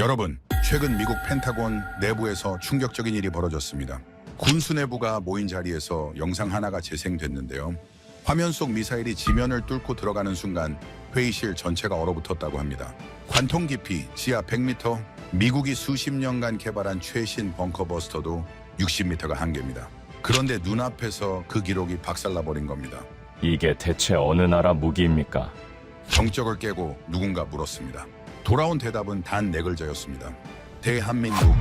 여러분, 최근 미국 펜타곤 내부에서 충격적인 일이 벌어졌습니다. 군수 내부가 모인 자리에서 영상 하나가 재생됐는데요. 화면 속 미사일이 지면을 뚫고 들어가는 순간 회의실 전체가 얼어붙었다고 합니다. 관통 깊이 지하 100m, 미국이 수십 년간 개발한 최신 벙커 버스터도 60m가 한계입니다. 그런데 눈앞에서 그 기록이 박살나버린 겁니다. 이게 대체 어느 나라 무기입니까? 정적을 깨고 누군가 물었습니다. 돌아온 대답은 단 네 글자였습니다. 대한민국.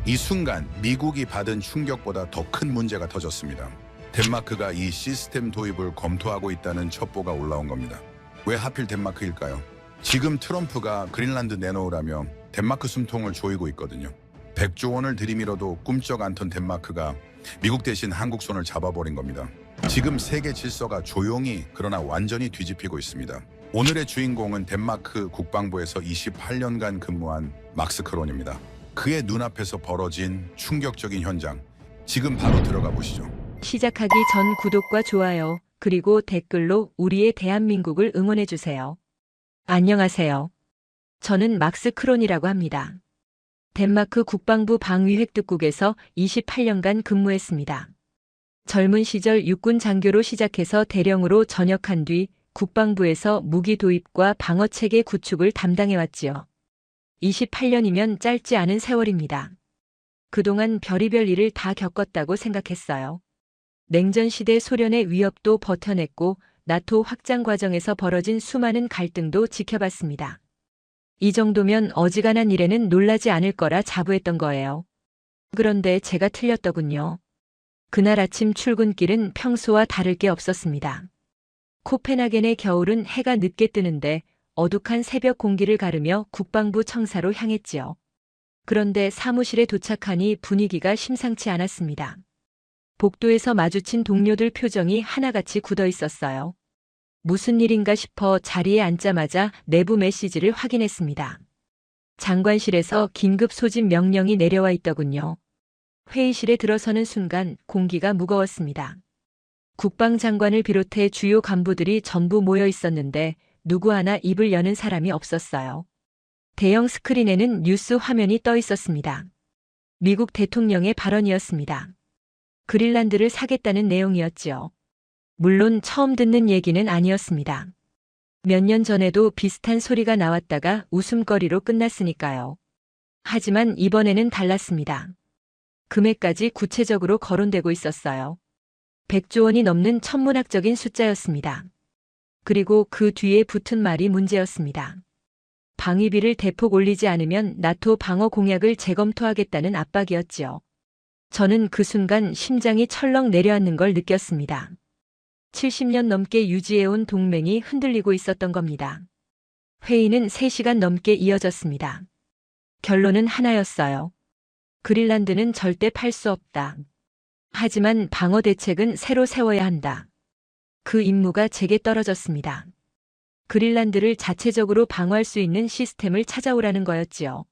이 순간 미국이 받은 충격보다 더 큰 문제가 터졌습니다. 덴마크가 이 시스템 도입을 검토하고 있다는 첩보가 올라온 겁니다. 왜 하필 덴마크일까요? 지금 트럼프가 그린란드 내놓으라며 덴마크 숨통을 조이고 있거든요. 100조 원을 들이밀어도 꿈쩍 않던 덴마크가 미국 대신 한국 손을 잡아버린 겁니다. 지금 세계 질서가 조용히 그러나 완전히 뒤집히고 있습니다. 오늘의 주인공은 덴마크 국방부에서 28년간 근무한 막스 크론입니다. 그의 눈앞에서 벌어진 충격적인 현장, 지금 바로 들어가 보시죠. 시작하기 전 구독과 좋아요, 그리고 댓글로 우리의 대한민국을 응원해주세요. 안녕하세요. 저는 막스 크론이라고 합니다. 덴마크 국방부 방위획득국에서 28년간 근무했습니다. 젊은 시절 육군 장교로 시작해서 대령으로 전역한 뒤 국방부에서 무기 도입과 방어체계 구축을 담당해왔지요. 28년이면 짧지 않은 세월입니다. 그동안 별의별 일을 다 겪었다고 생각했어요. 냉전시대 소련의 위협도 버텨냈고 나토 확장 과정에서 벌어진 수많은 갈등도 지켜봤습니다. 이 정도면 어지간한 일에는 놀라지 않을 거라 자부했던 거예요. 그런데 제가 틀렸더군요. 그날 아침 출근길은 평소와 다를 게 없었습니다. 코펜하겐의 겨울은 해가 늦게 뜨는데 어둑한 새벽 공기를 가르며 국방부 청사로 향했지요. 그런데 사무실에 도착하니 분위기가 심상치 않았습니다. 복도에서 마주친 동료들 표정이 하나같이 굳어 있었어요. 무슨 일인가 싶어 자리에 앉자마자 내부 메시지를 확인했습니다. 장관실에서 긴급 소집 명령이 내려와 있더군요. 회의실에 들어서는 순간 공기가 무거웠습니다. 국방장관을 비롯해 주요 간부들이 전부 모여 있었는데 누구 하나 입을 여는 사람이 없었어요. 대형 스크린에는 뉴스 화면이 떠 있었습니다. 미국 대통령의 발언이었습니다. 그린란드를 사겠다는 내용이었지요. 물론 처음 듣는 얘기는 아니었습니다. 몇 년 전에도 비슷한 소리가 나왔다가 웃음거리로 끝났으니까요. 하지만 이번에는 달랐습니다. 금액까지 구체적으로 거론되고 있었어요. 100조 원이 넘는 천문학적인 숫자였습니다. 그리고 그 뒤에 붙은 말이 문제였습니다. 방위비를 대폭 올리지 않으면 나토 방어 공약을 재검토하겠다는 압박이었지요. 저는 그 순간 심장이 철렁 내려앉는 걸 느꼈습니다. 70년 넘게 유지해온 동맹이 흔들리고 있었던 겁니다. 회의는 3시간 넘게 이어졌습니다. 결론은 하나였어요. 그린란드는 절대 팔 수 없다. 하지만 방어 대책은 새로 세워야 한다. 그 임무가 제게 떨어졌습니다. 그린란드를 자체적으로 방어할 수 있는 시스템을 찾아오라는 거였지요.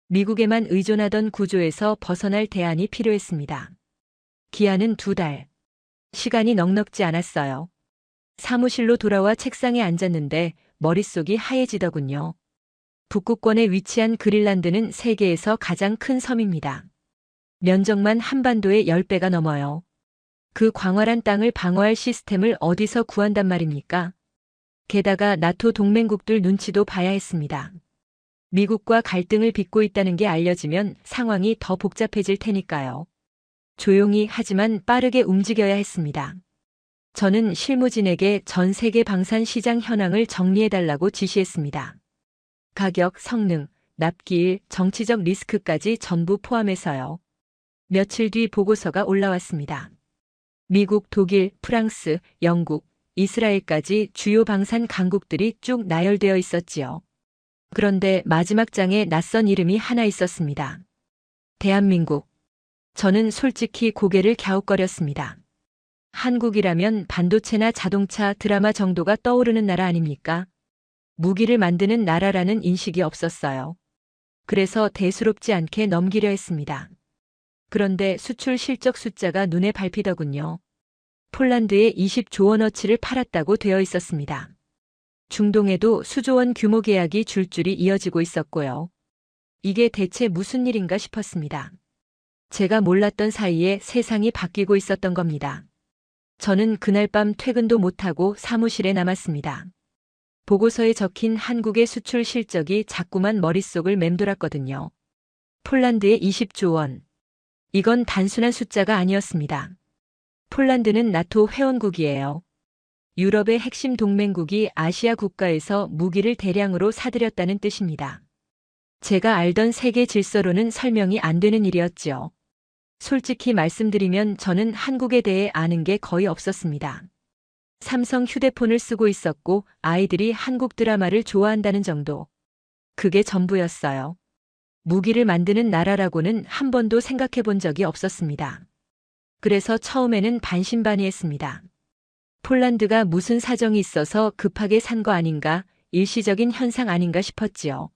미국에만 의존하던 구조에서 벗어날 대안이 필요했습니다. 기한은 2달. 시간이 넉넉지 않았어요. 사무실로 돌아와 책상에 앉았는데 머릿속이 하얘지더군요. 북극권에 위치한 그린란드는 세계에서 가장 큰 섬입니다. 면적만 한반도의 10배가 넘어요. 그 광활한 땅을 방어할 시스템을 어디서 구한단 말입니까? 게다가 나토 동맹국들 눈치도 봐야 했습니다. 미국과 갈등을 빚고 있다는 게 알려지면 상황이 더 복잡해질 테니까요. 조용히 하지만 빠르게 움직여야 했습니다. 저는 실무진에게 전 세계 방산 시장 현황을 정리해달라고 지시했습니다. 가격, 성능, 납기일, 정치적 리스크까지 전부 포함해서요. 며칠 뒤 보고서가 올라왔습니다. 미국, 독일, 프랑스, 영국, 이스라엘까지 주요 방산 강국들이 쭉 나열되어 있었지요. 그런데 마지막 장에 낯선 이름이 하나 있었습니다. 대한민국. 저는 솔직히 고개를 갸웃거렸습니다. 한국이라면 반도체나 자동차, 드라마 정도가 떠오르는 나라 아닙니까? 무기를 만드는 나라라는 인식이 없었어요. 그래서 대수롭지 않게 넘기려 했습니다. 그런데 수출 실적 숫자가 눈에 밟히더군요. 폴란드에 20조 원어치를 팔았다고 되어 있었습니다. 중동에도 수조 원 규모 계약이 줄줄이 이어지고 있었고요. 이게 대체 무슨 일인가 싶었습니다. 제가 몰랐던 사이에 세상이 바뀌고 있었던 겁니다. 저는 그날 밤 퇴근도 못하고 사무실에 남았습니다. 보고서에 적힌 한국의 수출 실적이 자꾸만 머릿속을 맴돌았거든요. 폴란드의 20조 원. 이건 단순한 숫자가 아니었습니다. 폴란드는 나토 회원국이에요. 유럽의 핵심 동맹국이 아시아 국가에서 무기를 대량으로 사들였다는 뜻입니다. 제가 알던 세계 질서로는 설명이 안 되는 일이었지요. 솔직히 말씀드리면 저는 한국에 대해 아는 게 거의 없었습니다. 삼성 휴대폰을 쓰고 있었고 아이들이 한국 드라마를 좋아한다는 정도. 그게 전부였어요. 무기를 만드는 나라라고는 한 번도 생각해 본 적이 없었습니다. 그래서 처음에는 반신반의했습니다. 폴란드가 무슨 사정이 있어서 급하게 산 거 아닌가, 일시적인 현상 아닌가 싶었지요.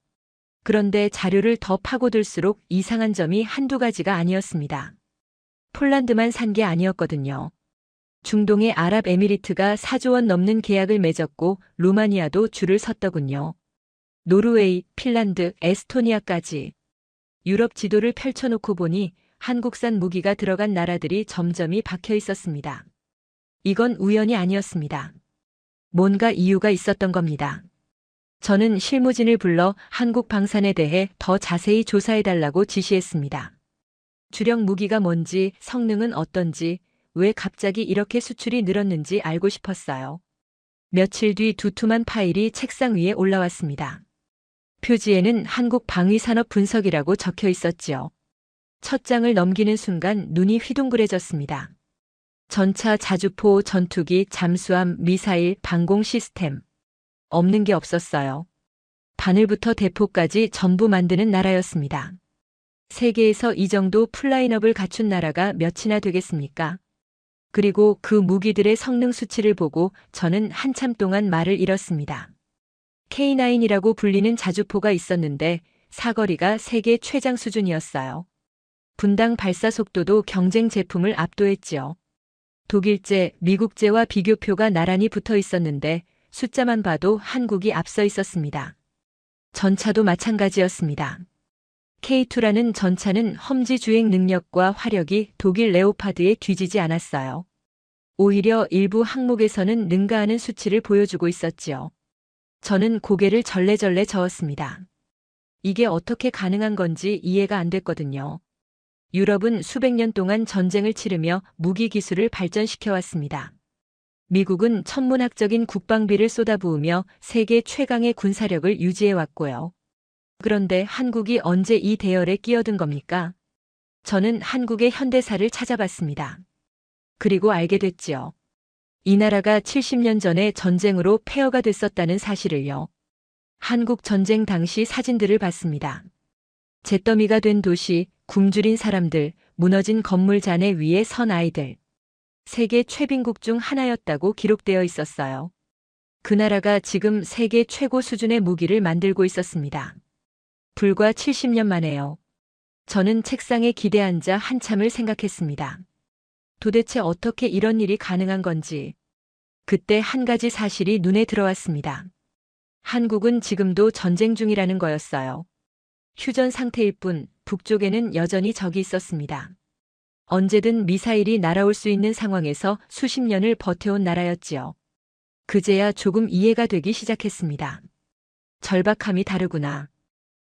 그런데 자료를 더 파고들수록 이상한 점이 한두 가지가 아니었습니다. 폴란드만 산 게 아니었거든요. 중동의 아랍에미리트가 4조 원 넘는 계약을 맺었고 루마니아도 줄을 섰더군요. 노르웨이, 핀란드, 에스토니아까지. 유럽 지도를 펼쳐놓고 보니 한국산 무기가 들어간 나라들이 점점이 박혀 있었습니다. 이건 우연이 아니었습니다. 뭔가 이유가 있었던 겁니다. 저는 실무진을 불러 한국 방산에 대해 더 자세히 조사해달라고 지시했습니다. 주력 무기가 뭔지, 성능은 어떤지, 왜 갑자기 이렇게 수출이 늘었는지 알고 싶었어요. 며칠 뒤 두툼한 파일이 책상 위에 올라왔습니다. 표지에는 한국 방위산업 분석이라고 적혀 있었지요. 첫 장을 넘기는 순간 눈이 휘둥그레졌습니다. 전차, 자주포, 전투기, 잠수함, 미사일, 방공 시스템. 없는 게 없었어요. 바늘부터 대포까지 전부 만드는 나라였습니다. 세계에서 이 정도 풀라인업을 갖춘 나라가 몇이나 되겠습니까? 그리고 그 무기들의 성능 수치를 보고 저는 한참 동안 말을 잃었습니다. K9이라고 불리는 자주포가 있었는데 사거리가 세계 최장 수준이었어요. 분당 발사 속도도 경쟁 제품을 압도했지요. 독일제, 미국제와 비교표가 나란히 붙어 있었는데 숫자만 봐도 한국이 앞서 있었습니다. 전차도 마찬가지였습니다. K2라는 전차는 험지 주행 능력과 화력이 독일 레오파드에 뒤지지 않았어요. 오히려 일부 항목에서는 능가하는 수치를 보여주고 있었지요. 저는 고개를 절레절레 저었습니다. 이게 어떻게 가능한 건지 이해가 안 됐거든요. 유럽은 수백 년 동안 전쟁을 치르며 무기 기술을 발전시켜왔습니다. 미국은 천문학적인 국방비를 쏟아부으며 세계 최강의 군사력을 유지해왔고요. 그런데 한국이 언제 이 대열에 끼어든 겁니까? 저는 한국의 현대사를 찾아봤습니다. 그리고 알게 됐지요. 이 나라가 70년 전에 전쟁으로 폐허가 됐었다는 사실을요. 한국 전쟁 당시 사진들을 봤습니다. 잿더미가 된 도시, 굶주린 사람들, 무너진 건물 잔해 위에 선 아이들. 세계 최빈국 중 하나였다고 기록되어 있었어요. 그 나라가 지금 세계 최고 수준의 무기를 만들고 있었습니다. 불과 70년 만에요. 저는 책상에 기대앉아 한참을 생각했습니다. 도대체 어떻게 이런 일이 가능한 건지. 그때 한 가지 사실이 눈에 들어왔습니다. 한국은 지금도 전쟁 중이라는 거였어요. 휴전 상태일 뿐 북쪽에는 여전히 적이 있었습니다. 언제든 미사일이 날아올 수 있는 상황에서 수십 년을 버텨온 나라였지요. 그제야 조금 이해가 되기 시작했습니다. 절박함이 다르구나.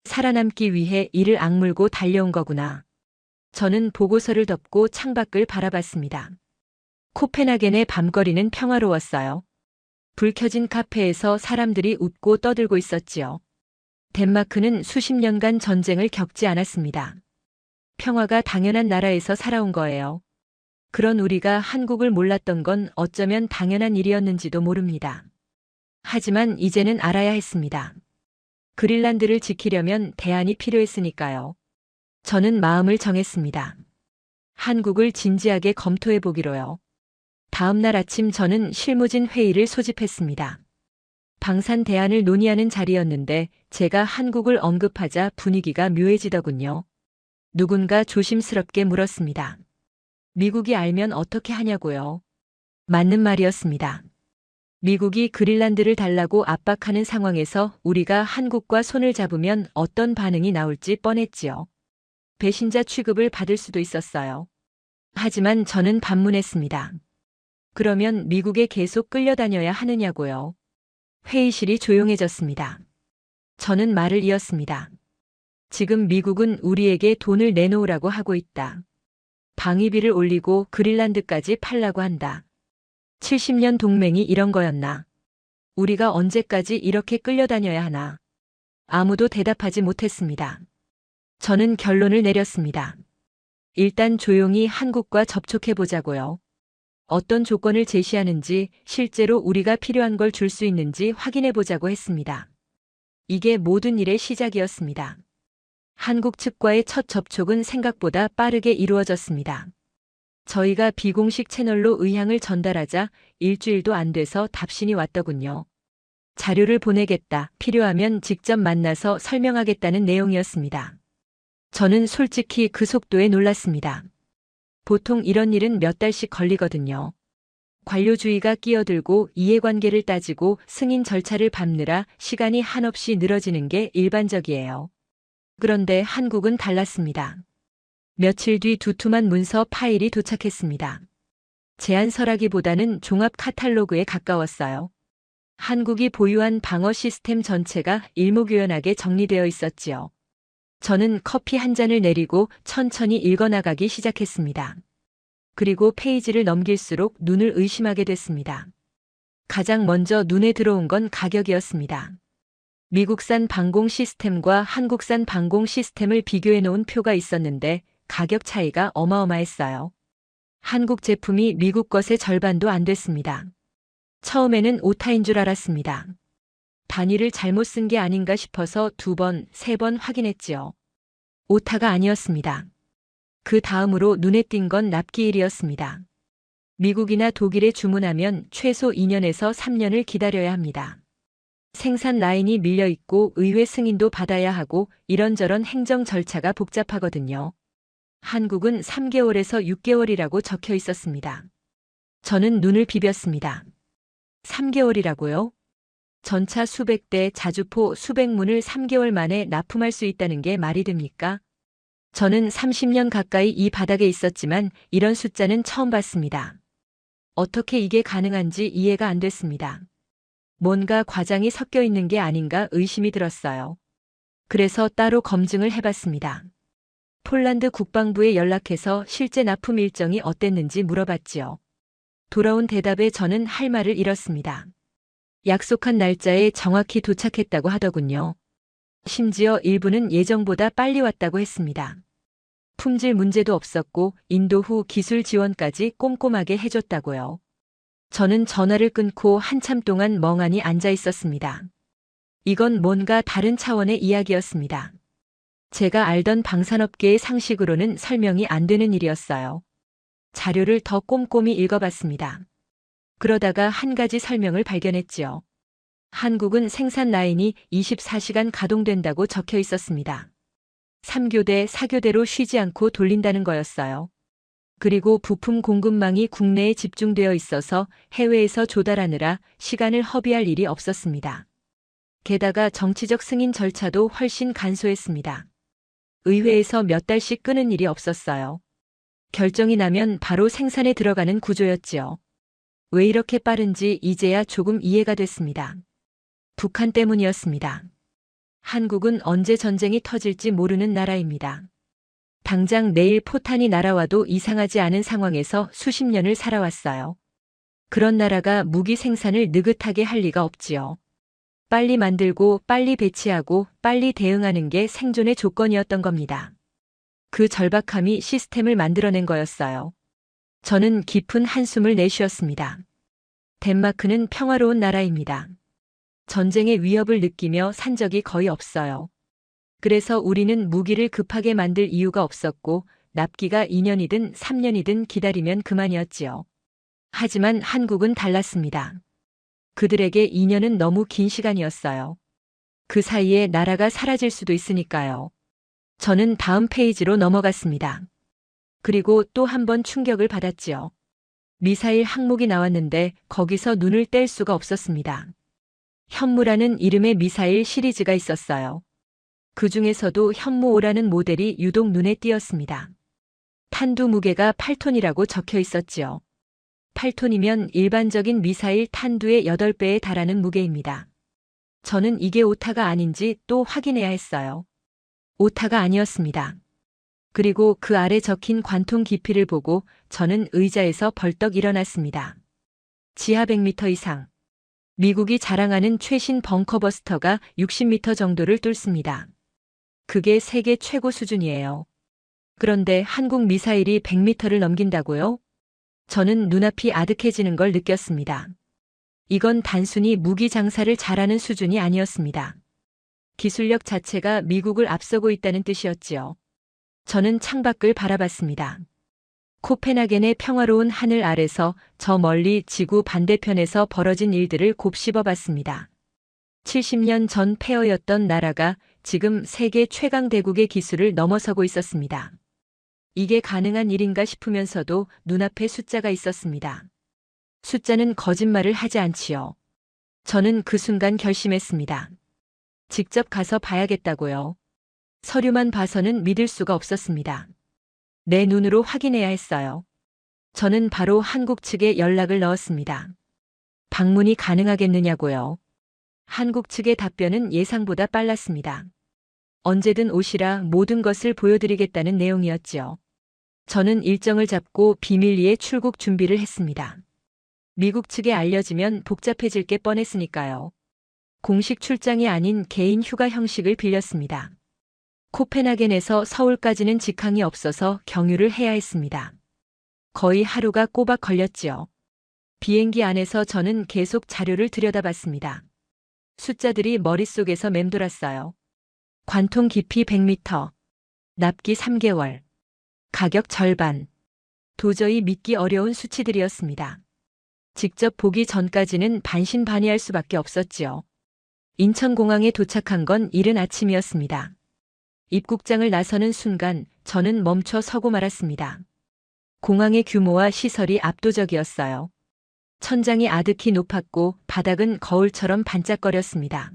살아남기 위해 이를 악물고 달려온 거구나. 저는 보고서를 덮고 창밖을 바라봤습니다. 코펜하겐의 밤거리는 평화로웠어요. 불 켜진 카페에서 사람들이 웃고 떠들고 있었지요. 덴마크는 수십 년간 전쟁을 겪지 않았습니다. 평화가 당연한 나라에서 살아온 거예요. 그런 우리가 한국을 몰랐던 건 어쩌면 당연한 일이었는지도 모릅니다. 하지만 이제는 알아야 했습니다. 그린란드를 지키려면 대안이 필요했으니까요. 저는 마음을 정했습니다. 한국을 진지하게 검토해 보기로요. 다음 날 아침 저는 실무진 회의를 소집했습니다. 방산 대안을 논의하는 자리였는데 제가 한국을 언급하자 분위기가 묘해지더군요. 누군가 조심스럽게 물었습니다. 미국이 알면 어떻게 하냐고요. 맞는 말이었습니다. 미국이 그린란드를 달라고 압박하는 상황에서 우리가 한국과 손을 잡으면 어떤 반응이 나올지 뻔했지요. 배신자 취급을 받을 수도 있었어요. 하지만 저는 반문했습니다. 그러면 미국에 계속 끌려다녀야 하느냐고요. 회의실이 조용해졌습니다. 저는 말을 이었습니다. 지금 미국은 우리에게 돈을 내놓으라고 하고 있다. 방위비를 올리고 그린란드까지 팔라고 한다. 70년 동맹이 이런 거였나? 우리가 언제까지 이렇게 끌려다녀야 하나? 아무도 대답하지 못했습니다. 저는 결론을 내렸습니다. 일단 조용히 한국과 접촉해보자고요. 어떤 조건을 제시하는지, 실제로 우리가 필요한 걸 줄 수 있는지 확인해보자고 했습니다. 이게 모든 일의 시작이었습니다. 한국 측과의 첫 접촉은 생각보다 빠르게 이루어졌습니다. 저희가 비공식 채널로 의향을 전달하자 일주일도 안 돼서 답신이 왔더군요. 자료를 보내겠다, 필요하면 직접 만나서 설명하겠다는 내용이었습니다. 저는 솔직히 그 속도에 놀랐습니다. 보통 이런 일은 몇 달씩 걸리거든요. 관료주의가 끼어들고 이해관계를 따지고 승인 절차를 밟느라 시간이 한없이 늘어지는 게 일반적이에요. 그런데 한국은 달랐습니다. 며칠 뒤 두툼한 문서 파일이 도착했습니다. 제안서라기보다는 종합 카탈로그에 가까웠어요. 한국이 보유한 방어 시스템 전체가 일목요연하게 정리되어 있었지요. 저는 커피 한 잔을 내리고 천천히 읽어나가기 시작했습니다. 그리고 페이지를 넘길수록 눈을 의심하게 됐습니다. 가장 먼저 눈에 들어온 건 가격이었습니다. 미국산 방공 시스템과 한국산 방공 시스템을 비교해 놓은 표가 있었는데 가격 차이가 어마어마했어요. 한국 제품이 미국 것의 절반도 안 됐습니다. 처음에는 오타인 줄 알았습니다. 단위를 잘못 쓴 게 아닌가 싶어서 2번, 3번 확인했지요. 오타가 아니었습니다. 그 다음으로 눈에 띈 건 납기일이었습니다. 미국이나 독일에 주문하면 최소 2년에서 3년을 기다려야 합니다. 생산 라인이 밀려 있고 의회 승인도 받아야 하고 이런저런 행정 절차가 복잡하거든요. 한국은 3개월에서 6개월이라고 적혀 있었습니다. 저는 눈을 비볐습니다. 3개월이라고요? 전차 수백 대, 자주포 수백 문을 3개월 만에 납품할 수 있다는 게 말이 됩니까? 저는 30년 가까이 이 바닥에 있었지만 이런 숫자는 처음 봤습니다. 어떻게 이게 가능한지 이해가 안 됐습니다. 뭔가 과장이 섞여 있는 게 아닌가 의심이 들었어요. 그래서 따로 검증을 해봤습니다. 폴란드 국방부에 연락해서 실제 납품 일정이 어땠는지 물어봤지요. 돌아온 대답에 저는 할 말을 잃었습니다. 약속한 날짜에 정확히 도착했다고 하더군요. 심지어 일부는 예정보다 빨리 왔다고 했습니다. 품질 문제도 없었고 인도 후 기술 지원까지 꼼꼼하게 해줬다고요. 저는 전화를 끊고 한참 동안 멍하니 앉아 있었습니다. 이건 뭔가 다른 차원의 이야기였습니다. 제가 알던 방산업계의 상식으로는 설명이 안 되는 일이었어요. 자료를 더 꼼꼼히 읽어봤습니다. 그러다가 한 가지 설명을 발견했지요. 한국은 생산 라인이 24시간 가동된다고 적혀 있었습니다. 3교대, 4교대로 쉬지 않고 돌린다는 거였어요. 그리고 부품 공급망이 국내에 집중되어 있어서 해외에서 조달하느라 시간을 허비할 일이 없었습니다. 게다가 정치적 승인 절차도 훨씬 간소했습니다. 의회에서 몇 달씩 끄는 일이 없었어요. 결정이 나면 바로 생산에 들어가는 구조였지요. 왜 이렇게 빠른지 이제야 조금 이해가 됐습니다. 북한 때문이었습니다. 한국은 언제 전쟁이 터질지 모르는 나라입니다. 당장 내일 포탄이 날아와도 이상하지 않은 상황에서 수십 년을 살아왔어요. 그런 나라가 무기 생산을 느긋하게 할 리가 없지요. 빨리 만들고 빨리 배치하고 빨리 대응하는 게 생존의 조건이었던 겁니다. 그 절박함이 시스템을 만들어낸 거였어요. 저는 깊은 한숨을 내쉬었습니다. 덴마크는 평화로운 나라입니다. 전쟁의 위협을 느끼며 산 적이 거의 없어요. 그래서 우리는 무기를 급하게 만들 이유가 없었고 납기가 2년이든 3년이든 기다리면 그만이었지요. 하지만 한국은 달랐습니다. 그들에게 2년은 너무 긴 시간이었어요. 그 사이에 나라가 사라질 수도 있으니까요. 저는 다음 페이지로 넘어갔습니다. 그리고 또 한 번 충격을 받았지요. 미사일 항목이 나왔는데 거기서 눈을 뗄 수가 없었습니다. 현무라는 이름의 미사일 시리즈가 있었어요. 그 중에서도 현무5라는 모델이 유독 눈에 띄었습니다. 탄두 무게가 8톤이라고 적혀 있었지요. 8톤이면 일반적인 미사일 탄두의 8배에 달하는 무게입니다. 저는 이게 오타가 아닌지 또 확인해야 했어요. 오타가 아니었습니다. 그리고 그 아래 적힌 관통 깊이를 보고 저는 의자에서 벌떡 일어났습니다. 지하 100m 이상. 미국이 자랑하는 최신 벙커버스터가 60m 정도를 뚫습니다. 그게 세계 최고 수준이에요. 그런데 한국 미사일이 100m를 넘긴다고요? 저는 눈앞이 아득해지는 걸 느꼈습니다. 이건 단순히 무기 장사를 잘하는 수준이 아니었습니다. 기술력 자체가 미국을 앞서고 있다는 뜻이었지요. 저는 창밖을 바라봤습니다. 코펜하겐의 평화로운 하늘 아래서 저 멀리 지구 반대편에서 벌어진 일들을 곱씹어 봤습니다. 70년 전 폐허였던 나라가 지금 세계 최강 대국의 기술을 넘어서고 있었습니다. 이게 가능한 일인가 싶으면서도 눈앞에 숫자가 있었습니다. 숫자는 거짓말을 하지 않지요. 저는 그 순간 결심했습니다. 직접 가서 봐야겠다고요. 서류만 봐서는 믿을 수가 없었습니다. 내 눈으로 확인해야 했어요. 저는 바로 한국 측에 연락을 넣었습니다. 방문이 가능하겠느냐고요. 한국 측의 답변은 예상보다 빨랐습니다. 언제든 오시라 모든 것을 보여드리겠다는 내용이었지요. 저는 일정을 잡고 비밀리에 출국 준비를 했습니다. 미국 측에 알려지면 복잡해질 게 뻔했으니까요. 공식 출장이 아닌 개인 휴가 형식을 빌렸습니다. 코펜하겐에서 서울까지는 직항이 없어서 경유를 해야 했습니다. 거의 하루가 꼬박 걸렸지요. 비행기 안에서 저는 계속 자료를 들여다봤습니다. 숫자들이 머릿속에서 맴돌았어요. 관통 깊이 100m, 납기 3개월, 가격 절반. 도저히 믿기 어려운 수치들이었습니다. 직접 보기 전까지는 반신반의할 수밖에 없었지요. 인천공항에 도착한 건 이른 아침이었습니다. 입국장을 나서는 순간 저는 멈춰 서고 말았습니다. 공항의 규모와 시설이 압도적이었어요. 천장이 아득히 높았고 바닥은 거울처럼 반짝거렸습니다.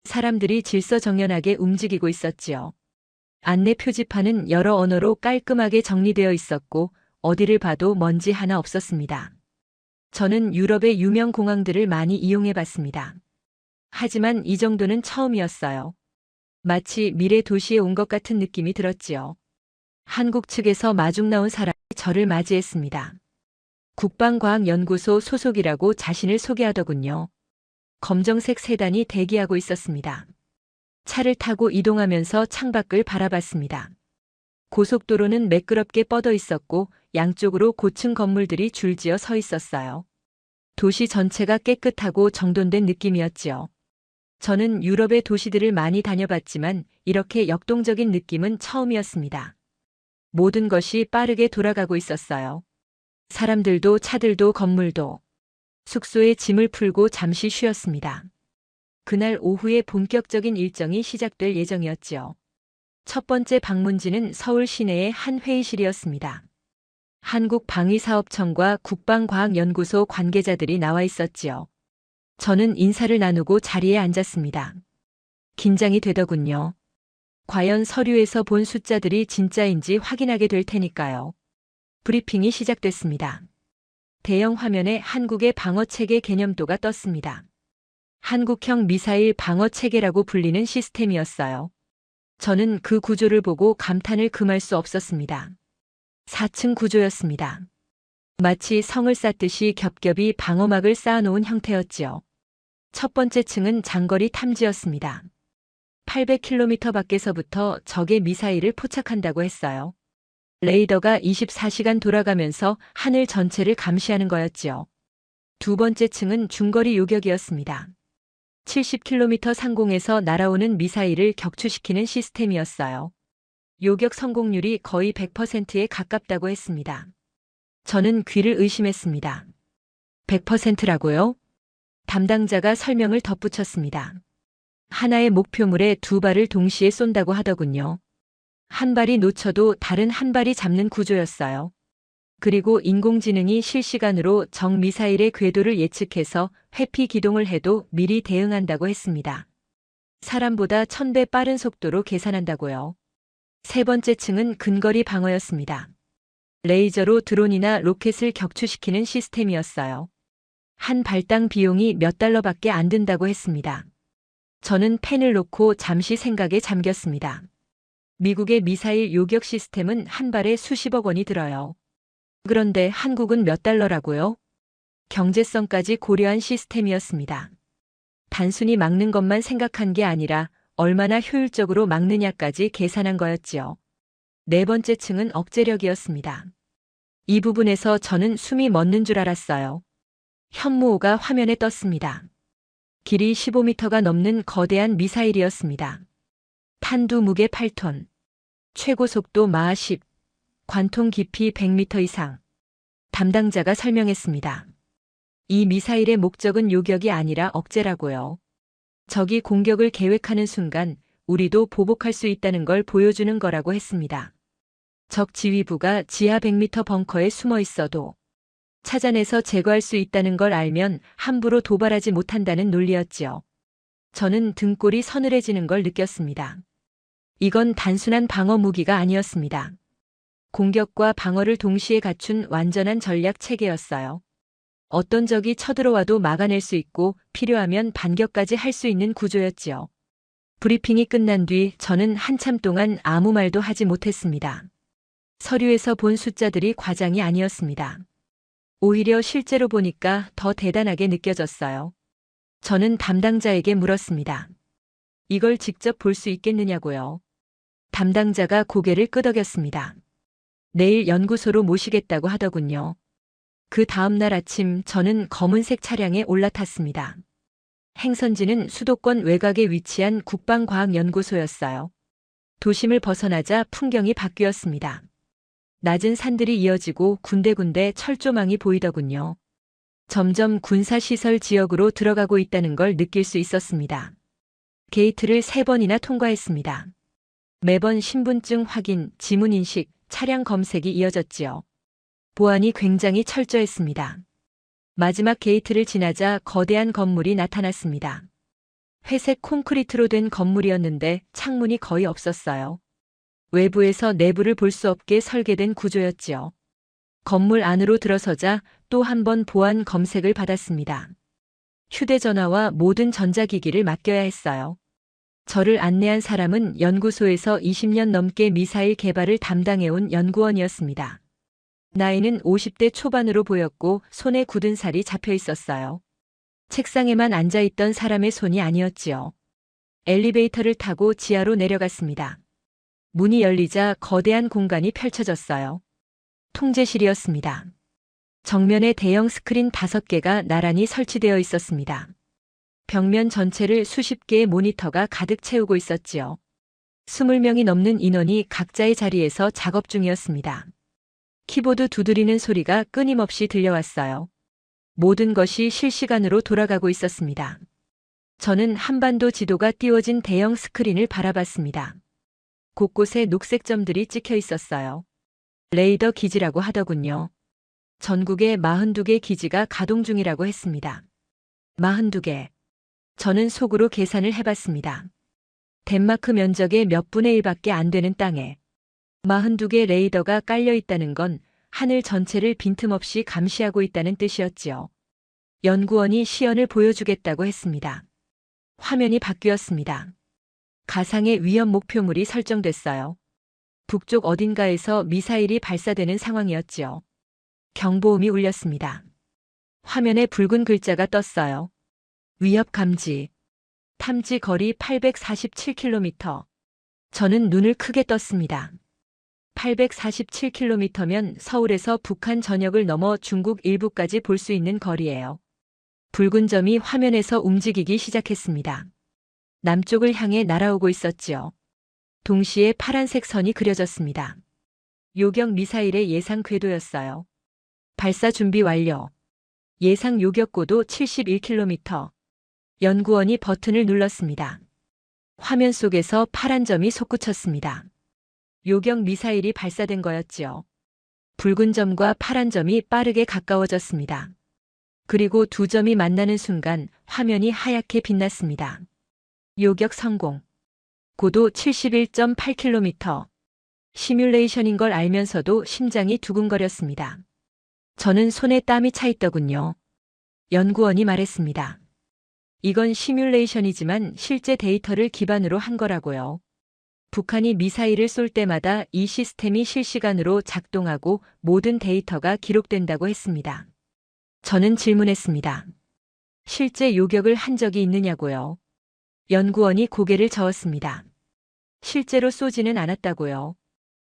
사람들이 질서정연하게 움직이고 있었지요. 안내 표지판은 여러 언어로 깔끔하게 정리되어 있었고 어디를 봐도 먼지 하나 없었습니다. 저는 유럽의 유명 공항들을 많이 이용해 봤습니다. 하지만 이 정도는 처음이었어요. 마치 미래 도시에 온 것 같은 느낌이 들었지요. 한국 측에서 마중 나온 사람이 저를 맞이했습니다. 국방과학연구소 소속이라고 자신을 소개하더군요. 검정색 세단이 대기하고 있었습니다. 차를 타고 이동하면서 창밖을 바라봤습니다. 고속도로는 매끄럽게 뻗어 있었고 양쪽으로 고층 건물들이 줄지어 서 있었어요. 도시 전체가 깨끗하고 정돈된 느낌이었지요. 저는 유럽의 도시들을 많이 다녀봤지만 이렇게 역동적인 느낌은 처음이었습니다. 모든 것이 빠르게 돌아가고 있었어요. 사람들도 차들도 건물도. 숙소에 짐을 풀고 잠시 쉬었습니다. 그날 오후에 본격적인 일정이 시작될 예정이었지요. 첫 번째 방문지는 서울 시내의 한 회의실이었습니다. 한국방위사업청과 국방과학연구소 관계자들이 나와 있었지요. 저는 인사를 나누고 자리에 앉았습니다. 긴장이 되더군요. 과연 서류에서 본 숫자들이 진짜인지 확인하게 될 테니까요. 브리핑이 시작됐습니다. 대형 화면에 한국의 방어체계 개념도가 떴습니다. 한국형 미사일 방어체계라고 불리는 시스템이었어요. 저는 그 구조를 보고 감탄을 금할 수 없었습니다. 4층 구조였습니다. 마치 성을 쌓듯이 겹겹이 방어막을 쌓아놓은 형태였지요. 첫 번째 층은 장거리 탐지였습니다. 800km 밖에서부터 적의 미사일을 포착한다고 했어요. 레이더가 24시간 돌아가면서 하늘 전체를 감시하는 거였지요. 두 번째 층은 중거리 요격이었습니다. 70km 상공에서 날아오는 미사일을 격추시키는 시스템이었어요. 요격 성공률이 거의 100%에 가깝다고 했습니다. 저는 귀를 의심했습니다. 100%라고요? 담당자가 설명을 덧붙였습니다. 하나의 목표물에 두 발을 동시에 쏜다고 하더군요. 한 발이 놓쳐도 다른 한 발이 잡는 구조였어요. 그리고 인공지능이 실시간으로 적 미사일의 궤도를 예측해서 회피 기동을 해도 미리 대응한다고 했습니다. 사람보다 1000배 빠른 속도로 계산한다고요. 세 번째 층은 근거리 방어였습니다. 레이저로 드론이나 로켓을 격추시키는 시스템이었어요. 한 발당 비용이 몇 달러밖에 안 든다고 했습니다. 저는 펜을 놓고 잠시 생각에 잠겼습니다. 미국의 미사일 요격 시스템은 한 발에 수십억 원이 들어요. 그런데 한국은 몇 달러라고요? 경제성까지 고려한 시스템이었습니다. 단순히 막는 것만 생각한 게 아니라 얼마나 효율적으로 막느냐까지 계산한 거였지요. 네 번째 층은 억제력이었습니다. 이 부분에서 저는 숨이 멎는 줄 알았어요. 현무호가 화면에 떴습니다. 길이 15m가 넘는 거대한 미사일이었습니다. 탄두 무게 8톤, 최고 속도 마하 10, 관통 깊이 100m 이상. 담당자가 설명했습니다. 이 미사일의 목적은 요격이 아니라 억제라고요. 적이 공격을 계획하는 순간 우리도 보복할 수 있다는 걸 보여주는 거라고 했습니다. 적 지휘부가 지하 100m 벙커에 숨어 있어도 찾아내서 제거할 수 있다는 걸 알면 함부로 도발하지 못한다는 논리였지요. 저는 등골이 서늘해지는 걸 느꼈습니다. 이건 단순한 방어 무기가 아니었습니다. 공격과 방어를 동시에 갖춘 완전한 전략 체계였어요. 어떤 적이 쳐들어와도 막아낼 수 있고 필요하면 반격까지 할 수 있는 구조였지요. 브리핑이 끝난 뒤 저는 한참 동안 아무 말도 하지 못했습니다. 서류에서 본 숫자들이 과장이 아니었습니다. 오히려 실제로 보니까 더 대단하게 느껴졌어요. 저는 담당자에게 물었습니다. 이걸 직접 볼 수 있겠느냐고요. 담당자가 고개를 끄덕였습니다. 내일 연구소로 모시겠다고 하더군요. 그 다음날 아침 저는 검은색 차량에 올라탔습니다. 행선지는 수도권 외곽에 위치한 국방과학연구소였어요. 도심을 벗어나자 풍경이 바뀌었습니다. 낮은 산들이 이어지고 군데군데 철조망이 보이더군요. 점점 군사시설 지역으로 들어가고 있다는 걸 느낄 수 있었습니다. 게이트를 3번이나 통과했습니다. 매번 신분증 확인, 지문 인식, 차량 검색이 이어졌지요. 보안이 굉장히 철저했습니다. 마지막 게이트를 지나자 거대한 건물이 나타났습니다. 회색 콘크리트로 된 건물이었는데 창문이 거의 없었어요. 외부에서 내부를 볼 수 없게 설계된 구조였지요. 건물 안으로 들어서자 또 한 번 보안 검색을 받았습니다. 휴대전화와 모든 전자기기를 맡겨야 했어요. 저를 안내한 사람은 연구소에서 20년 넘게 미사일 개발을 담당해온 연구원이었습니다. 나이는 50대 초반으로 보였고 손에 굳은 살이 잡혀 있었어요. 책상에만 앉아있던 사람의 손이 아니었지요. 엘리베이터를 타고 지하로 내려갔습니다. 문이 열리자 거대한 공간이 펼쳐졌어요. 통제실이었습니다. 정면에 대형 스크린 5개가 나란히 설치되어 있었습니다. 벽면 전체를 수십 개의 모니터가 가득 채우고 있었지요. 20명이 넘는 인원이 각자의 자리에서 작업 중이었습니다. 키보드 두드리는 소리가 끊임없이 들려왔어요. 모든 것이 실시간으로 돌아가고 있었습니다. 저는 한반도 지도가 띄워진 대형 스크린을 바라봤습니다. 곳곳에 녹색 점들이 찍혀 있었어요. 레이더 기지라고 하더군요. 전국에 42개 기지가 가동 중이라고 했습니다. 42개. 저는 속으로 계산을 해봤습니다. 덴마크 면적의 몇 분의 1밖에 안 되는 땅에 42개 레이더가 깔려 있다는 건 하늘 전체를 빈틈없이 감시하고 있다는 뜻이었지요. 연구원이 시연을 보여주겠다고 했습니다. 화면이 바뀌었습니다. 가상의 위험 목표물이 설정됐어요. 북쪽 어딘가에서 미사일이 발사되는 상황이었지요. 경보음이 울렸습니다. 화면에 붉은 글자가 떴어요. 위협 감지. 탐지 거리 847km. 저는 눈을 크게 떴습니다. 847km면 서울에서 북한 전역을 넘어 중국 일부까지 볼 수 있는 거리예요. 붉은 점이 화면에서 움직이기 시작했습니다. 남쪽을 향해 날아오고 있었지요. 동시에 파란색 선이 그려졌습니다. 요격 미사일의 예상 궤도였어요. 발사 준비 완료. 예상 요격고도 71km. 연구원이 버튼을 눌렀습니다. 화면 속에서 파란 점이 솟구쳤습니다. 요격 미사일이 발사된 거였지요. 붉은 점과 파란 점이 빠르게 가까워졌습니다. 그리고 두 점이 만나는 순간 화면이 하얗게 빛났습니다. 요격 성공. 고도 71.8km. 시뮬레이션인 걸 알면서도 심장이 두근거렸습니다. 저는 손에 땀이 차 있더군요. 연구원이 말했습니다. 이건 시뮬레이션이지만 실제 데이터를 기반으로 한 거라고요. 북한이 미사일을 쏠 때마다 이 시스템이 실시간으로 작동하고 모든 데이터가 기록된다고 했습니다. 저는 질문했습니다. 실제 요격을 한 적이 있느냐고요. 연구원이 고개를 저었습니다. 실제로 쏘지는 않았다고요.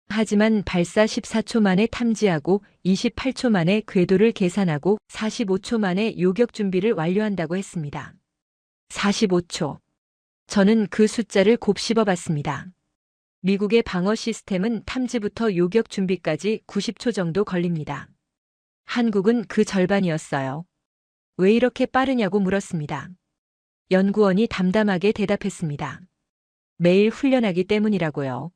하지만 발사 14초 만에 탐지하고 28초 만에 궤도를 계산하고 45초 만에 요격 준비를 완료한다고 했습니다. 45초. 저는 그 숫자를 곱씹어 봤습니다. 미국의 방어 시스템은 탐지부터 요격 준비까지 90초 정도 걸립니다. 한국은 그 절반이었어요. 왜 이렇게 빠르냐고 물었습니다. 연구원이 담담하게 대답했습니다. 매일 훈련하기 때문이라고요.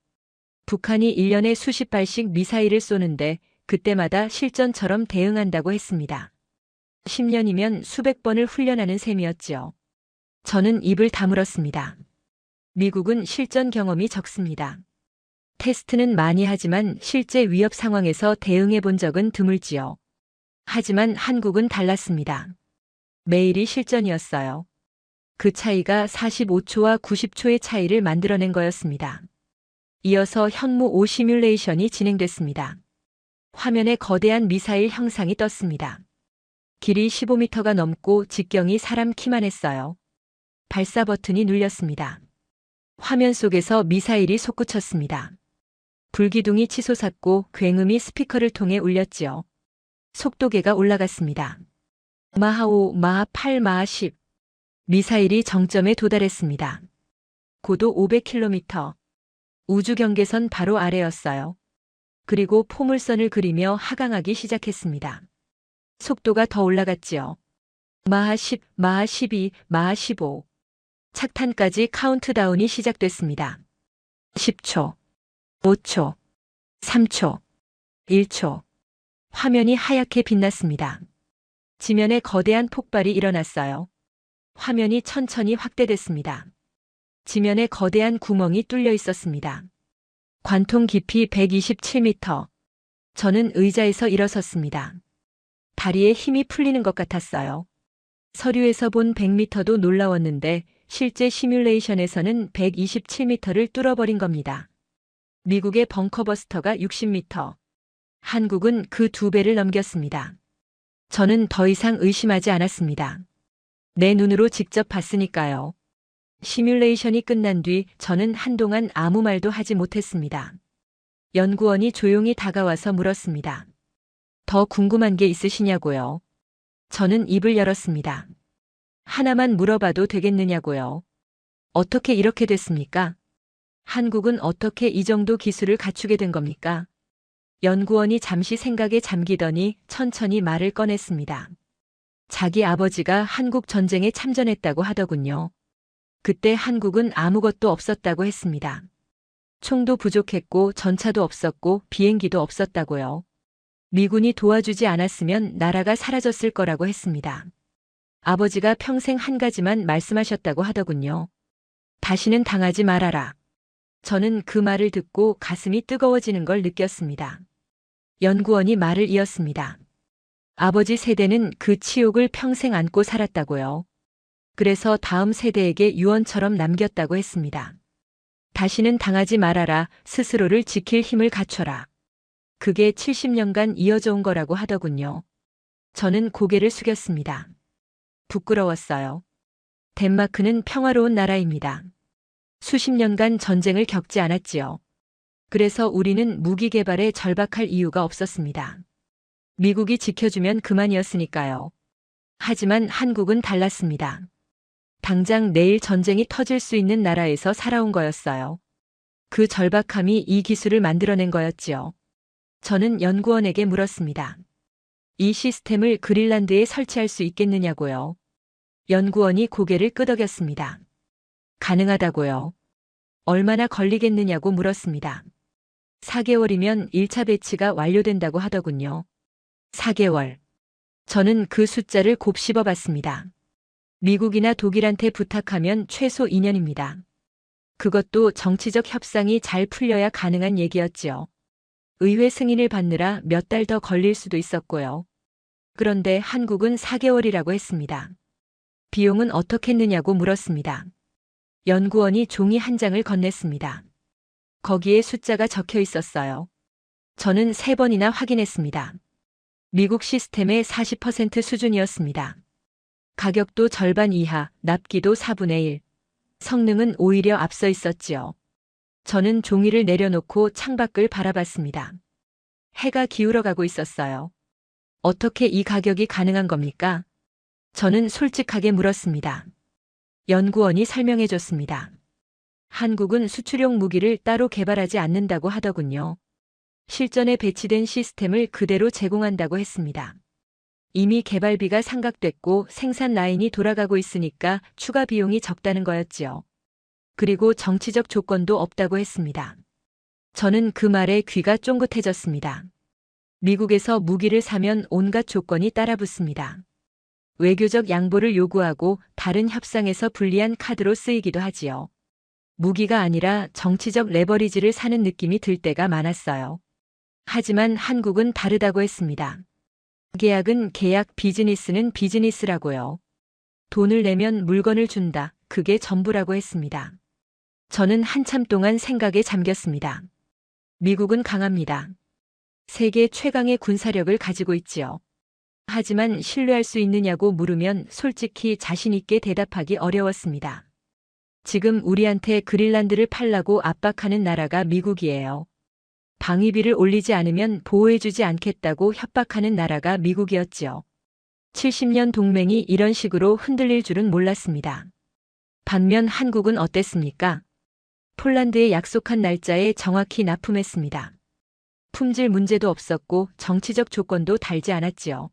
북한이 1년에 수십 발씩 미사일을 쏘는데 그때마다 실전처럼 대응한다고 했습니다. 10년이면 수백 번을 훈련하는 셈이었지요. 저는 입을 다물었습니다. 미국은 실전 경험이 적습니다. 테스트는 많이 하지만 실제 위협 상황에서 대응해 본 적은 드물지요. 하지만 한국은 달랐습니다. 매일이 실전이었어요. 그 차이가 45초와 90초의 차이를 만들어낸 거였습니다. 이어서 현무 5 시뮬레이션이 진행됐습니다. 화면에 거대한 미사일 형상이 떴습니다. 길이 15m가 넘고 직경이 사람 키만 했어요. 발사 버튼이 눌렸습니다. 화면 속에서 미사일이 솟구쳤습니다. 불기둥이 치솟았고 굉음이 스피커를 통해 울렸지요. 속도계가 올라갔습니다. 마하 5, 마하 8, 마하 10. 미사일이 정점에 도달했습니다. 고도 500km. 우주 경계선 바로 아래였어요. 그리고 포물선을 그리며 하강하기 시작했습니다. 속도가 더 올라갔지요. 마하 10, 마하 12, 마하 15. 착탄까지 카운트다운이 시작됐습니다. 10초, 5초, 3초, 1초. 화면이 하얗게 빛났습니다. 지면에 거대한 폭발이 일어났어요. 화면이 천천히 확대됐습니다. 지면에 거대한 구멍이 뚫려 있었습니다. 관통 깊이 127m. 저는 의자에서 일어섰습니다. 다리에 힘이 풀리는 것 같았어요. 서류에서 본 100m도 놀라웠는데 실제 시뮬레이션에서는 127m를 뚫어버린 겁니다. 미국의 벙커버스터가 60m. 한국은 그 2배를 넘겼습니다. 저는 더 이상 의심하지 않았습니다. 내 눈으로 직접 봤으니까요. 시뮬레이션이 끝난 뒤 저는 한동안 아무 말도 하지 못했습니다. 연구원이 조용히 다가와서 물었습니다. 더 궁금한 게 있으시냐고요? 저는 입을 열었습니다. 하나만 물어봐도 되겠느냐고요? 어떻게 이렇게 됐습니까? 한국은 어떻게 이 정도 기술을 갖추게 된 겁니까? 연구원이 잠시 생각에 잠기더니 천천히 말을 꺼냈습니다. 자기 아버지가 한국 전쟁에 참전했다고 하더군요. 그때 한국은 아무것도 없었다고 했습니다. 총도 부족했고 전차도 없었고 비행기도 없었다고요. 미군이 도와주지 않았으면 나라가 사라졌을 거라고 했습니다. 아버지가 평생 한 가지만 말씀하셨다고 하더군요. 다시는 당하지 말아라. 저는 그 말을 듣고 가슴이 뜨거워지는 걸 느꼈습니다. 연구원이 말을 이었습니다. 아버지 세대는 그 치욕을 평생 안고 살았다고요. 그래서 다음 세대에게 유언처럼 남겼다고 했습니다. 다시는 당하지 말아라. 스스로를 지킬 힘을 갖춰라. 그게 70년간 이어져 온 거라고 하더군요. 저는 고개를 숙였습니다. 부끄러웠어요. 덴마크는 평화로운 나라입니다. 수십 년간 전쟁을 겪지 않았지요. 그래서 우리는 무기 개발에 절박할 이유가 없었습니다. 미국이 지켜주면 그만이었으니까요. 하지만 한국은 달랐습니다. 당장 내일 전쟁이 터질 수 있는 나라에서 살아온 거였어요. 그 절박함이 이 기술을 만들어낸 거였지요. 저는 연구원에게 물었습니다. 이 시스템을 그린란드에 설치할 수 있겠느냐고요. 연구원이 고개를 끄덕였습니다. 가능하다고요. 얼마나 걸리겠느냐고 물었습니다. 4개월이면 1차 배치가 완료된다고 하더군요. 4개월. 저는 그 숫자를 곱씹어 봤습니다. 미국이나 독일한테 부탁하면 최소 2년입니다. 그것도 정치적 협상이 잘 풀려야 가능한 얘기였지요. 의회 승인을 받느라 몇 달 더 걸릴 수도 있었고요. 그런데 한국은 4개월이라고 했습니다. 비용은 어떻게 했느냐고 물었습니다. 연구원이 종이 한 장을 건넸습니다. 거기에 숫자가 적혀 있었어요. 저는 3번이나 확인했습니다. 미국 시스템의 40% 수준이었습니다. 가격도 절반 이하, 납기도 4분의 1. 성능은 오히려 앞서 있었지요. 저는 종이를 내려놓고 창밖을 바라봤습니다. 해가 기울어가고 있었어요. 어떻게 이 가격이 가능한 겁니까? 저는 솔직하게 물었습니다. 연구원이 설명해 줬습니다. 한국은 수출용 무기를 따로 개발하지 않는다고 하더군요. 실전에 배치된 시스템을 그대로 제공한다고 했습니다. 이미 개발비가 상각됐고 생산 라인이 돌아가고 있으니까 추가 비용이 적다는 거였지요. 그리고 정치적 조건도 없다고 했습니다. 저는 그 말에 귀가 쫑긋해졌습니다. 미국에서 무기를 사면 온갖 조건이 따라붙습니다. 외교적 양보를 요구하고 다른 협상에서 불리한 카드로 쓰이기도 하지요. 무기가 아니라 정치적 레버리지를 사는 느낌이 들 때가 많았어요. 하지만 한국은 다르다고 했습니다. 계약은 계약, 비즈니스는 비즈니스라고요. 돈을 내면 물건을 준다. 그게 전부라고 했습니다. 저는 한참 동안 생각에 잠겼습니다. 미국은 강합니다. 세계 최강의 군사력을 가지고 있지요. 하지만 신뢰할 수 있느냐고 물으면 솔직히 자신 있게 대답하기 어려웠습니다. 지금 우리한테 그린란드를 팔라고 압박하는 나라가 미국이에요. 방위비를 올리지 않으면 보호해주지 않겠다고 협박하는 나라가 미국이었지요. 70년 동맹이 이런 식으로 흔들릴 줄은 몰랐습니다. 반면 한국은 어땠습니까? 폴란드에 약속한 날짜에 정확히 납품했습니다. 품질 문제도 없었고 정치적 조건도 달지 않았지요.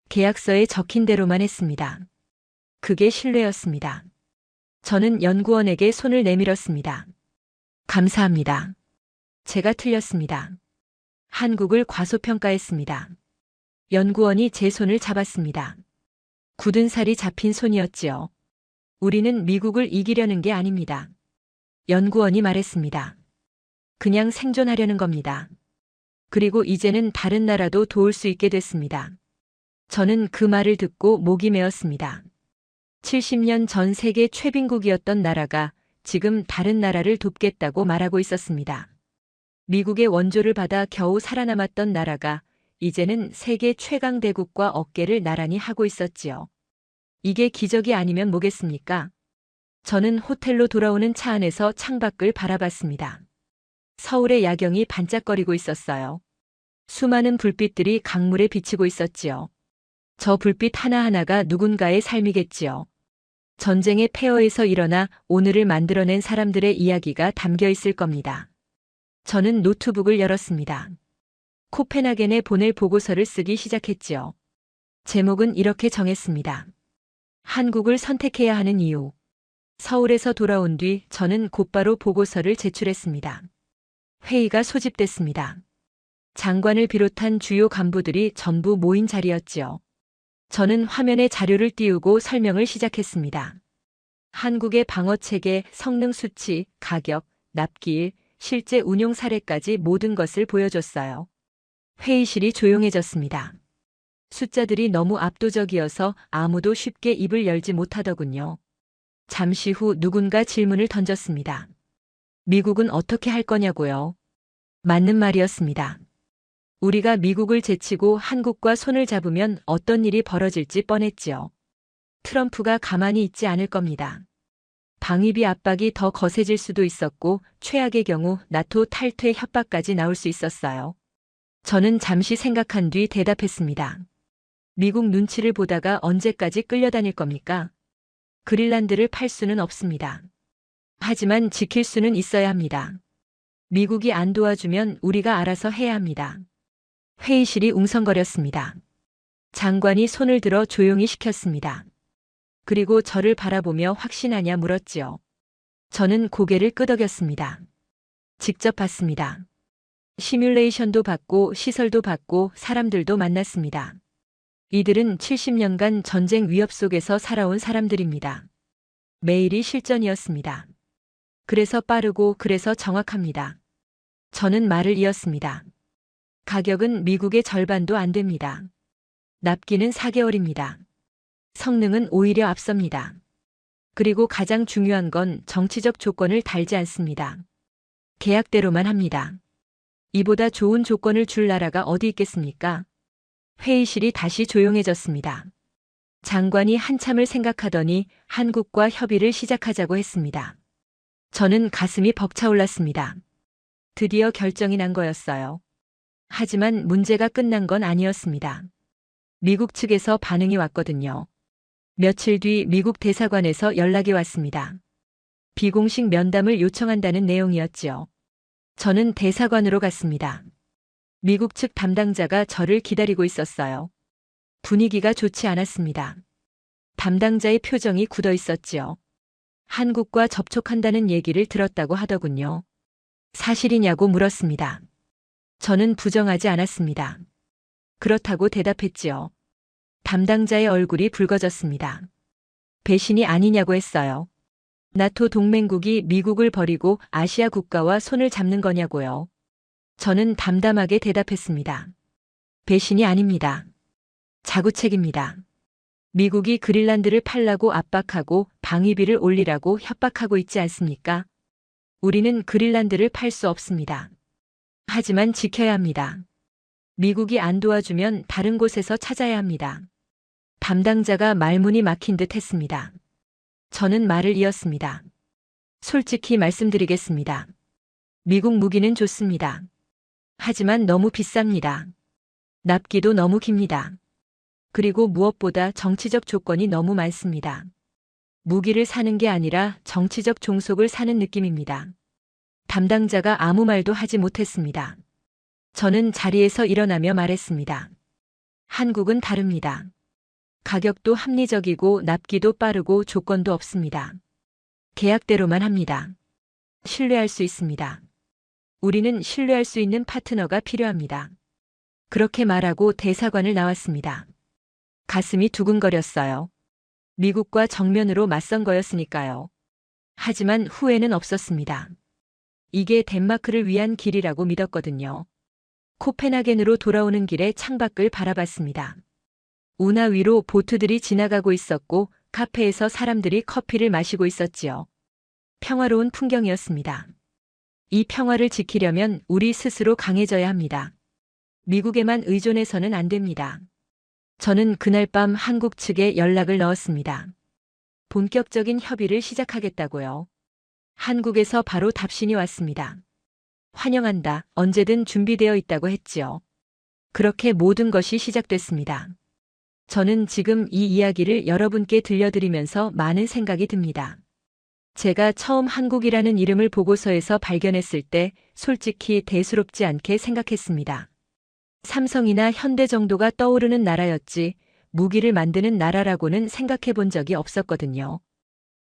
계약서에 적힌 대로만 했습니다. 그게 신뢰였습니다. 저는 연구원에게 손을 내밀었습니다. 감사합니다. 제가 틀렸습니다. 한국을 과소평가했습니다. 연구원이 제 손을 잡았습니다. 굳은 살이 잡힌 손이었지요. 우리는 미국을 이기려는 게 아닙니다. 연구원이 말했습니다. 그냥 생존하려는 겁니다. 그리고 이제는 다른 나라도 도울 수 있게 됐습니다. 저는 그 말을 듣고 목이 메었습니다. 70년 전 세계 최빈국이었던 나라가 지금 다른 나라를 돕겠다고 말하고 있었습니다. 미국의 원조를 받아 겨우 살아남았던 나라가 이제는 세계 최강 대국과 어깨를 나란히 하고 있었지요. 이게 기적이 아니면 뭐겠습니까? 저는 호텔로 돌아오는 차 안에서 창밖을 바라봤습니다. 서울의 야경이 반짝거리고 있었어요. 수많은 불빛들이 강물에 비치고 있었지요. 저 불빛 하나하나가 누군가의 삶이겠지요. 전쟁의 폐허에서 일어나 오늘을 만들어낸 사람들의 이야기가 담겨 있을 겁니다. 저는 노트북을 열었습니다. 코펜하겐에 보낼 보고서를 쓰기 시작했지요. 제목은 이렇게 정했습니다. 한국을 선택해야 하는 이유. 서울에서 돌아온 뒤 저는 곧바로 보고서를 제출했습니다. 회의가 소집됐습니다. 장관을 비롯한 주요 간부들이 전부 모인 자리였지요. 저는 화면에 자료를 띄우고 설명을 시작했습니다. 한국의 방어체계, 성능 수치, 가격, 납기일, 실제 운용 사례까지 모든 것을 보여줬어요. 회의실이 조용해졌습니다. 숫자들이 너무 압도적이어서 아무도 쉽게 입을 열지 못하더군요. 잠시 후 누군가 질문을 던졌습니다. 미국은 어떻게 할 거냐고요? 맞는 말이었습니다. 우리가 미국을 제치고 한국과 손을 잡으면 어떤 일이 벌어질지 뻔했지요. 트럼프가 가만히 있지 않을 겁니다. 방위비 압박이 더 거세질 수도 있었고 최악의 경우 나토 탈퇴 협박까지 나올 수 있었어요. 저는 잠시 생각한 뒤 대답했습니다. 미국 눈치를 보다가 언제까지 끌려다닐 겁니까? 그린란드를 팔 수는 없습니다. 하지만 지킬 수는 있어야 합니다. 미국이 안 도와주면 우리가 알아서 해야 합니다. 회의실이 웅성거렸습니다. 장관이 손을 들어 조용히 시켰습니다. 그리고 저를 바라보며 확신하냐 물었지요. 저는 고개를 끄덕였습니다. 직접 봤습니다. 시뮬레이션도 받고 시설도 받고 사람들도 만났습니다. 이들은 70년간 전쟁 위협 속에서 살아온 사람들입니다. 매일이 실전이었습니다. 그래서 빠르고 그래서 정확합니다. 저는 말을 이었습니다. 가격은 미국의 절반도 안 됩니다. 납기는 4개월입니다. 성능은 오히려 앞섭니다. 그리고 가장 중요한 건 정치적 조건을 달지 않습니다. 계약대로만 합니다. 이보다 좋은 조건을 줄 나라가 어디 있겠습니까? 회의실이 다시 조용해졌습니다. 장관이 한참을 생각하더니 한국과 협의를 시작하자고 했습니다. 저는 가슴이 벅차올랐습니다. 드디어 결정이 난 거였어요. 하지만 문제가 끝난 건 아니었습니다. 미국 측에서 반응이 왔거든요. 며칠 뒤 미국 대사관에서 연락이 왔습니다. 비공식 면담을 요청한다는 내용이었지요. 저는 대사관으로 갔습니다. 미국 측 담당자가 저를 기다리고 있었어요. 분위기가 좋지 않았습니다. 담당자의 표정이 굳어 있었지요. 한국과 접촉한다는 얘기를 들었다고 하더군요. 사실이냐고 물었습니다. 저는 부정하지 않았습니다. 그렇다고 대답했지요. 담당자의 얼굴이 붉어졌습니다. 배신이 아니냐고 했어요. 나토 동맹국이 미국을 버리고 아시아 국가와 손을 잡는 거냐고요. 저는 담담하게 대답했습니다. 배신이 아닙니다. 자구책입니다. 미국이 그린란드를 팔라고 압박하고 방위비를 올리라고 협박하고 있지 않습니까? 우리는 그린란드를 팔 수 없습니다. 하지만 지켜야 합니다. 미국이 안 도와주면 다른 곳에서 찾아야 합니다. 담당자가 말문이 막힌 듯 했습니다. 저는 말을 이었습니다. 솔직히 말씀드리겠습니다. 미국 무기는 좋습니다. 하지만 너무 비쌉니다. 납기도 너무 깁니다. 그리고 무엇보다 정치적 조건이 너무 많습니다. 무기를 사는 게 아니라 정치적 종속을 사는 느낌입니다. 담당자가 아무 말도 하지 못했습니다. 저는 자리에서 일어나며 말했습니다. 한국은 다릅니다. 가격도 합리적이고 납기도 빠르고 조건도 없습니다. 계약대로만 합니다. 신뢰할 수 있습니다. 우리는 신뢰할 수 있는 파트너가 필요합니다. 그렇게 말하고 대사관을 나왔습니다. 가슴이 두근거렸어요. 미국과 정면으로 맞선 거였으니까요. 하지만 후회는 없었습니다. 이게 덴마크를 위한 길이라고 믿었거든요. 코펜하겐으로 돌아오는 길에 창밖을 바라봤습니다. 운하 위로 보트들이 지나가고 있었고 카페에서 사람들이 커피를 마시고 있었지요. 평화로운 풍경이었습니다. 이 평화를 지키려면 우리 스스로 강해져야 합니다. 미국에만 의존해서는 안 됩니다. 저는 그날 밤 한국 측에 연락을 넣었습니다. 본격적인 협의를 시작하겠다고요. 한국에서 바로 답신이 왔습니다. 환영한다. 언제든 준비되어 있다고 했지요. 그렇게 모든 것이 시작됐습니다. 저는 지금 이 이야기를 여러분께 들려드리면서 많은 생각이 듭니다. 제가 처음 한국이라는 이름을 보고서에서 발견했을 때 솔직히 대수롭지 않게 생각했습니다. 삼성이나 현대 정도가 떠오르는 나라였지 무기를 만드는 나라라고는 생각해 본 적이 없었거든요.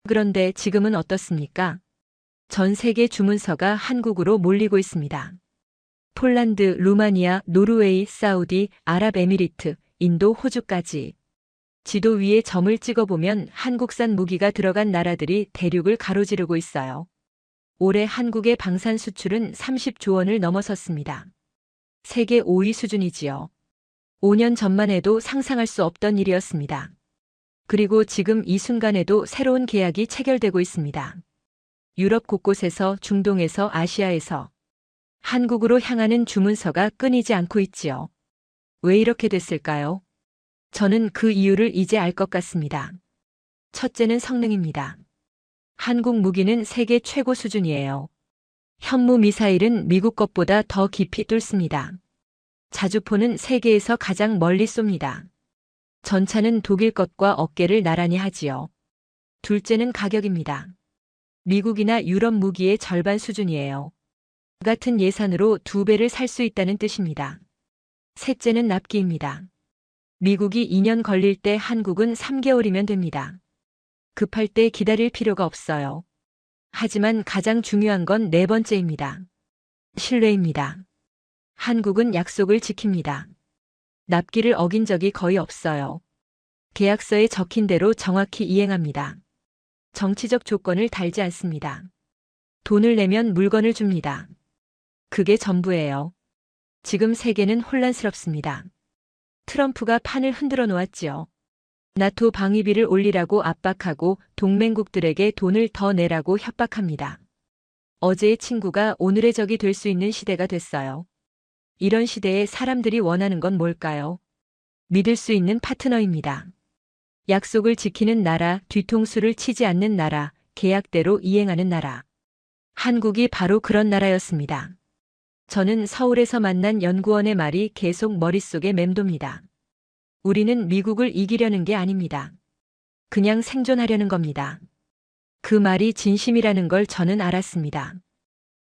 그런데 지금은 어떻습니까? 전 세계 주문서가 한국으로 몰리고 있습니다. 폴란드, 루마니아, 노르웨이, 사우디, 아랍에미리트, 인도, 호주까지. 지도 위에 점을 찍어보면 한국산 무기가 들어간 나라들이 대륙을 가로지르고 있어요. 올해 한국의 방산 수출은 30조 원을 넘어섰습니다. 세계 5위 수준이지요. 5년 전만 해도 상상할 수 없던 일이었습니다. 그리고 지금 이 순간에도 새로운 계약이 체결되고 있습니다. 유럽 곳곳에서, 중동에서, 아시아에서 한국으로 향하는 주문서가 끊이지 않고 있지요. 왜 이렇게 됐을까요? 저는 그 이유를 이제 알 것 같습니다. 첫째는 성능입니다. 한국 무기는 세계 최고 수준이에요. 현무 미사일은 미국 것보다 더 깊이 뚫습니다. 자주포는 세계에서 가장 멀리 쏩니다. 전차는 독일 것과 어깨를 나란히 하지요. 둘째는 가격입니다. 미국이나 유럽 무기의 절반 수준이에요. 같은 예산으로 2배를 살 수 있다는 뜻입니다. 셋째는 납기입니다. 미국이 2년 걸릴 때 한국은 3개월이면 됩니다. 급할 때 기다릴 필요가 없어요. 하지만 가장 중요한 건 네 번째입니다. 신뢰입니다. 한국은 약속을 지킵니다. 납기를 어긴 적이 거의 없어요. 계약서에 적힌 대로 정확히 이행합니다. 정치적 조건을 달지 않습니다. 돈을 내면 물건을 줍니다. 그게 전부예요. 지금 세계는 혼란스럽습니다. 트럼프가 판을 흔들어 놓았지요. 나토 방위비를 올리라고 압박하고 동맹국들에게 돈을 더 내라고 협박합니다. 어제의 친구가 오늘의 적이 될 수 있는 시대가 됐어요. 이런 시대에 사람들이 원하는 건 뭘까요? 믿을 수 있는 파트너입니다. 약속을 지키는 나라, 뒤통수를 치지 않는 나라, 계약대로 이행하는 나라. 한국이 바로 그런 나라였습니다. 저는 서울에서 만난 연구원의 말이 계속 머릿속에 맴돕니다. 우리는 미국을 이기려는 게 아닙니다. 그냥 생존하려는 겁니다. 그 말이 진심이라는 걸 저는 알았습니다.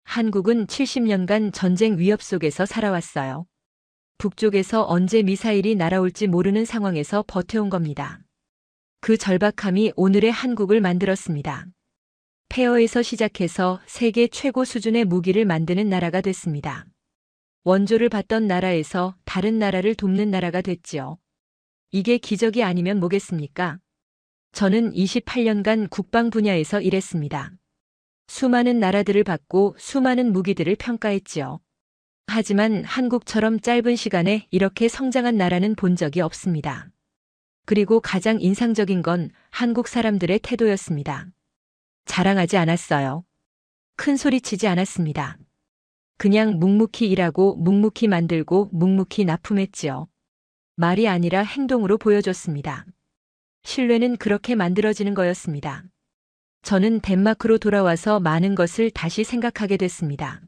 한국은 70년간 전쟁 위협 속에서 살아왔어요. 북쪽에서 언제 미사일이 날아올지 모르는 상황에서 버텨온 겁니다. 그 절박함이 오늘의 한국을 만들었습니다. 폐허에서 시작해서 세계 최고 수준의 무기를 만드는 나라가 됐습니다. 원조를 받던 나라에서 다른 나라를 돕는 나라가 됐지요. 이게 기적이 아니면 뭐겠습니까? 저는 28년간 국방 분야에서 일했습니다. 수많은 나라들을 받고 수많은 무기들을 평가했지요. 하지만 한국처럼 짧은 시간에 이렇게 성장한 나라는 본 적이 없습니다. 그리고 가장 인상적인 건 한국 사람들의 태도였습니다. 자랑하지 않았어요. 큰 소리치지 않았습니다. 그냥 묵묵히 일하고 묵묵히 만들고 묵묵히 납품했지요. 말이 아니라 행동으로 보여줬습니다. 신뢰는 그렇게 만들어지는 거였습니다. 저는 덴마크로 돌아와서 많은 것을 다시 생각하게 됐습니다.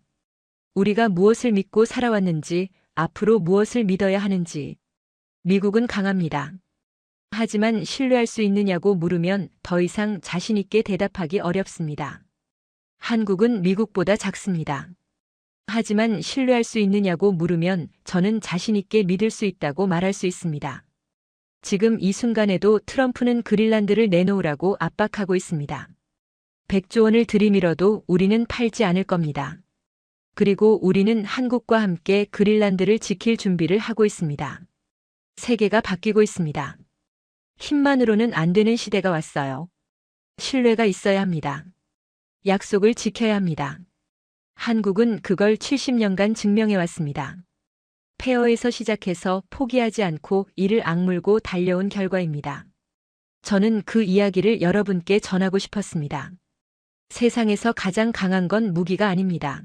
우리가 무엇을 믿고 살아왔는지, 앞으로 무엇을 믿어야 하는지. 미국은 강합니다. 하지만 신뢰할 수 있느냐고 물으면 더 이상 자신 있게 대답하기 어렵습니다. 한국은 미국보다 작습니다. 하지만 신뢰할 수 있느냐고 물으면 저는 자신 있게 믿을 수 있다고 말할 수 있습니다. 지금 이 순간에도 트럼프는 그린란드를 내놓으라고 압박하고 있습니다. 100조 원을 들이밀어도 우리는 팔지 않을 겁니다. 그리고 우리는 한국과 함께 그린란드를 지킬 준비를 하고 있습니다. 세계가 바뀌고 있습니다. 힘만으로는 안 되는 시대가 왔어요. 신뢰가 있어야 합니다. 약속을 지켜야 합니다. 한국은 그걸 70년간 증명해 왔습니다. 폐허에서 시작해서 포기하지 않고 이를 악물고 달려온 결과입니다. 저는 그 이야기를 여러분께 전하고 싶었습니다. 세상에서 가장 강한 건 무기가 아닙니다.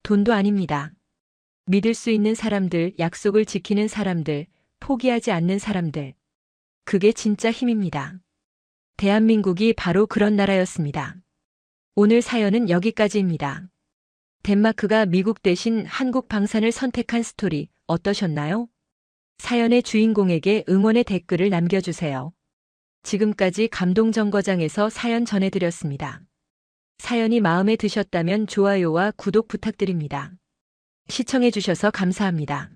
돈도 아닙니다. 믿을 수 있는 사람들, 약속을 지키는 사람들, 포기하지 않는 사람들. 그게 진짜 힘입니다. 대한민국이 바로 그런 나라였습니다. 오늘 사연은 여기까지입니다. 덴마크가 미국 대신 한국 방산을 선택한 스토리 어떠셨나요? 사연의 주인공에게 응원의 댓글을 남겨주세요. 지금까지 감동정거장에서 사연 전해드렸습니다. 사연이 마음에 드셨다면 좋아요와 구독 부탁드립니다. 시청해주셔서 감사합니다.